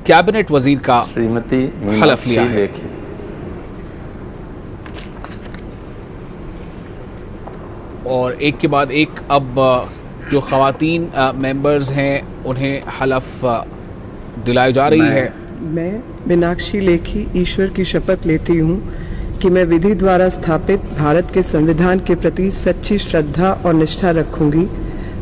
कैबिनेट वजीर का हलफ लिया है। और एक के बाद एक अब जो ख़वातीन मेंबर्स हैं उन्हें हलफ दिलाई जा रही है। मैं मीनाक्षी लेखी ईश्वर की शपथ लेती हूँ कि मैं विधि द्वारा स्थापित भारत के संविधान के प्रति सच्ची श्रद्धा और निष्ठा रखूंगी।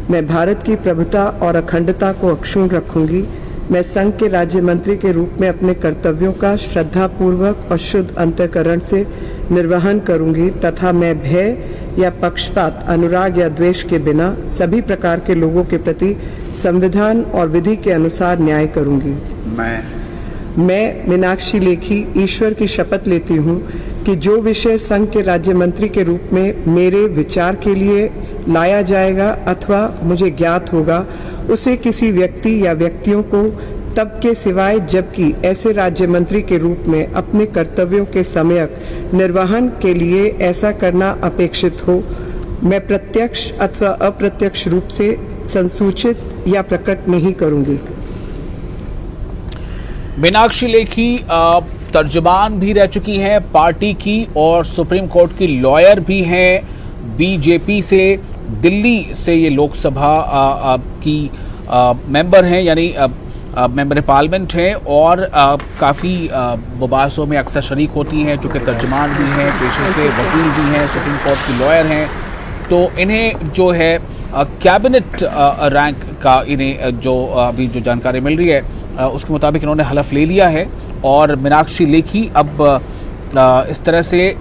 मैं भारत की प्रभुता और अखंडता को अक्षुण्ण रखूंगी। मैं संघ के राज्य मंत्री के रूप में अपने कर्तव्यों का श्रद्धापूर्वक और शुद्ध अंतःकरण से निर्वहन करूंगी तथा मैं भय या पक्षपात, अनुराग या द्वेष के बिना सभी प्रकार के लोगों के प्रति संविधान और विधि के अनुसार न्याय करूंगी। मैं मीनाक्षी लेखी ईश्वर की शपथ लेती हूँ कि जो विषय संघ के राज्य मंत्री के रूप में मेरे विचार के लिए लाया जाएगा अथवा मुझे ज्ञात होगा, उसे किसी व्यक्ति या व्यक्तियों को तब के सिवाय जबकि ऐसे राज्य मंत्री के रूप में अपने कर्तव्यों के सम्यक निर्वहन के लिए ऐसा करना अपेक्षित हो, मैं प्रत्यक्ष अथवा अप्रत्यक्ष रूप से संसूचित या प्रकट नहीं करूंगी। मीनाक्षी लेखी तर्जुमान भी रह चुकी हैं पार्टी की और सुप्रीम कोर्ट की लॉयर भी हैं। बीजेपी से दिल्ली से ये लोकसभा की मेंबर हैं यानी मेंबर पार्लियामेंट हैं और काफ़ी मुबाहसों में अक्सर शरीक होती हैं, चूँकि तर्जुमान भी हैं, पेशे से वकील भी हैं, सुप्रीम कोर्ट की लॉयर हैं। तो इन्हें जो है कैबिनेट रैंक का इन्हें जो अभी जो जानकारी मिल रही है उसके मुताबिक इन्होंने हलफ ले लिया है। और मीनाक्षी लेखी अब इस तरह से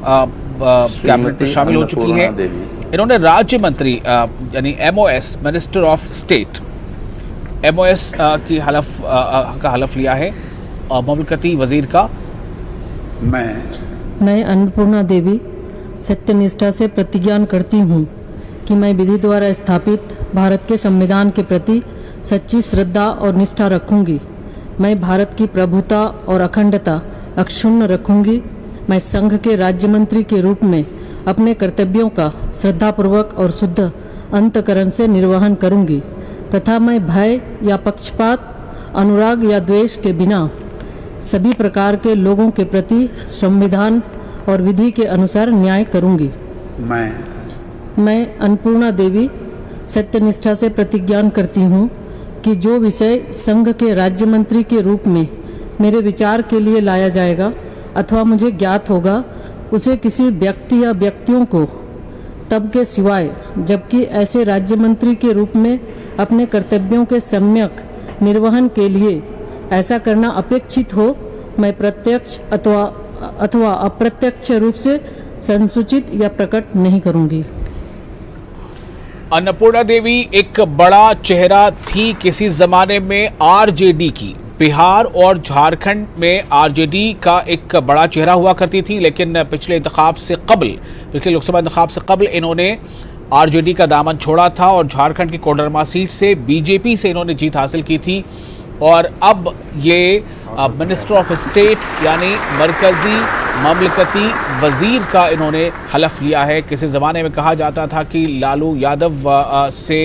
कैबिनेट में शामिल हो चुकी हैं। इन्होंने राज्य मंत्री यानी MOS minister of state MOS की का हलफ लिया है ममलकती वजीर का। मैं अन्नपूर्णा देवी सत्यनिष्ठा से प्रतिज्ञा करती हूँ कि मैं विधि द्वारा स्थापित भारत के संविधान के प्रति सच्ची श्रद्धा और निष्ठा रखूंगी। मैं भारत की प्रभुता और अखंडता अक्षुण्ण रखूंगी। मैं संघ के राज्य मंत्री के रूप में अपने कर्तव्यों का श्रद्धापूर्वक और शुद्ध अंतःकरण से निर्वहन करूंगी तथा मैं भय या पक्षपात, अनुराग या द्वेष के बिना सभी प्रकार के लोगों के प्रति संविधान और विधि के अनुसार न्याय करूंगी। मैं अन्नपूर्णा देवी सत्यनिष्ठा से प्रतिज्ञा करती हूँ कि जो विषय संघ के राज्य मंत्री के रूप में मेरे विचार के लिए लाया जाएगा अथवा मुझे ज्ञात होगा, उसे किसी व्यक्ति या व्यक्तियों को तब के सिवाय जबकि ऐसे राज्य मंत्री के रूप में अपने कर्तव्यों के सम्यक निर्वहन के लिए ऐसा करना अपेक्षित हो, मैं प्रत्यक्ष अथवा अप्रत्यक्ष रूप से संसूचित या प्रकट नहीं करूंगी। अन्नपूर्णा देवी एक बड़ा चेहरा थी किसी जमाने में आरजेडी की। बिहार और झारखंड में आरजेडी का एक बड़ा चेहरा हुआ करती थी, लेकिन पिछले लोकसभा इंतखाब से कबल इन्होंने आरजेडी का दामन छोड़ा था और झारखंड की कोडरमा सीट से बीजेपी से इन्होंने जीत हासिल की थी। और अब ये मिनिस्टर ऑफ स्टेट यानी मरकजी ममलकती वजीर का इन्होंने हलफ लिया है। किसी ज़माने में कहा जाता था कि लालू यादव से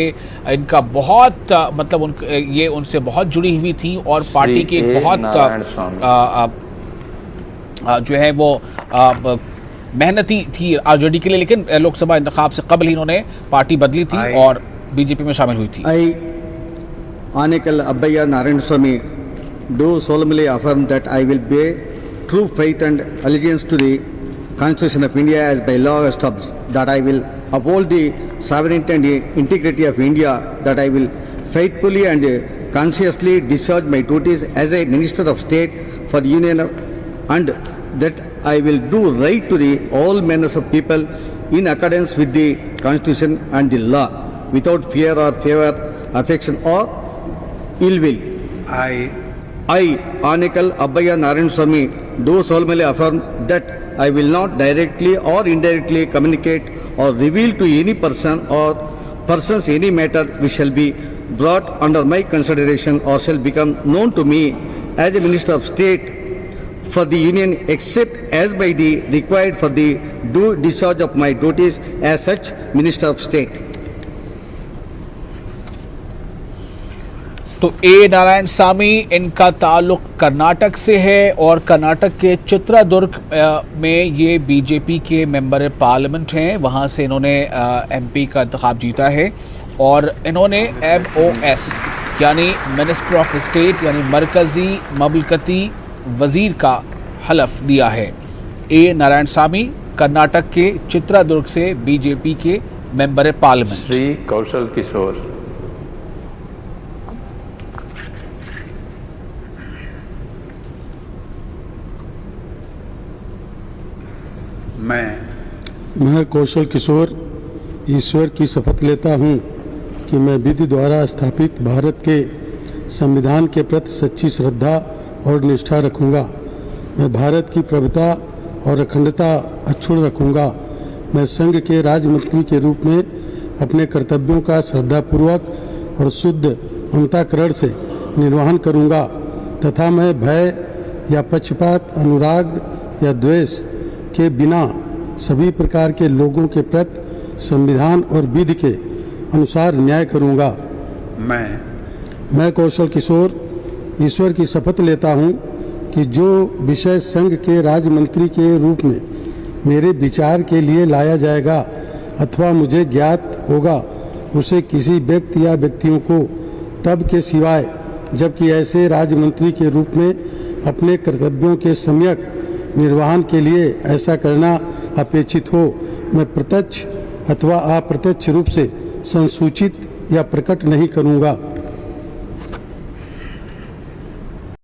इनका बहुत ये उनसे बहुत जुड़ी हुई थी और पार्टी की एक बहुत जो है वो मेहनती थी आरजेडी के लिए, लेकिन लोकसभा इंतखाब से कबल ही इन्होंने पार्टी बदली थी और बीजेपी में शामिल हुई थी। Aanekal Abbayya Narayanaswamy do solemnly affirm that I will bear true faith and allegiance to the Constitution of India as by law established, that I will uphold the sovereignty and integrity of India, that I will faithfully and conscientiously discharge my duties as a Minister of State for the Union, and that I will do right to the all manners of people in accordance with the Constitution and the law, without fear or favor, affection or ill will. I, Aanekal Abbayya Narayanaswamy, do solemnly affirm that I will not directly or indirectly communicate or reveal to any person or persons any matter which shall be brought under my consideration or shall become known to me as a Minister of State for the Union, except as by the required for the due discharge of my duties as such Minister of State. तो ए नारायण सामी, इनका ताल्लुक कर्नाटक से है और कर्नाटक के चित्रदुर्ग में ये BJP के मेंबर पार्लियामेंट हैं। वहाँ से इन्होंने एमपी का इंतखाब जीता है और इन्होंने MOS यानी मिनिस्टर ऑफ स्टेट यानी मरकजी ममलकती वजीर का हलफ दिया है। ए नारायण सामी कर्नाटक के चित्रदुर्ग से बीजेपी के मेंबर पार्लियामेंट। श्री कौशल किशोर। मैं कौशल किशोर ईश्वर की शपथ लेता हूँ कि मैं विधि द्वारा स्थापित भारत के संविधान के प्रति सच्ची श्रद्धा और निष्ठा रखूँगा। मैं भारत की प्रभुता और अखंडता अक्षुण्ण रखूँगा। मैं संघ के राज्य मंत्री के रूप में अपने कर्तव्यों का श्रद्धापूर्वक और शुद्ध अंतःकरण से निर्वहन करूँगा तथा मैं भय या पक्षपात, अनुराग या द्वेष के बिना सभी प्रकार के लोगों के प्रति संविधान और विधि के अनुसार न्याय करूँगा। मैं कौशल किशोर ईश्वर की शपथ लेता हूँ कि जो विषय संघ के राज्य मंत्री के रूप में मेरे विचार के लिए लाया जाएगा अथवा मुझे ज्ञात होगा, उसे किसी व्यक्ति या व्यक्तियों को तब के सिवाय जबकि ऐसे राज्य मंत्री के रूप में अपने कर्तव्यों के सम्यक निर्वहन के लिए ऐसा करना अपेक्षित हो, मैं प्रत्यक्ष अथवा अप्रत्यक्ष रूप से संसूचित या प्रकट नहीं करूँगा।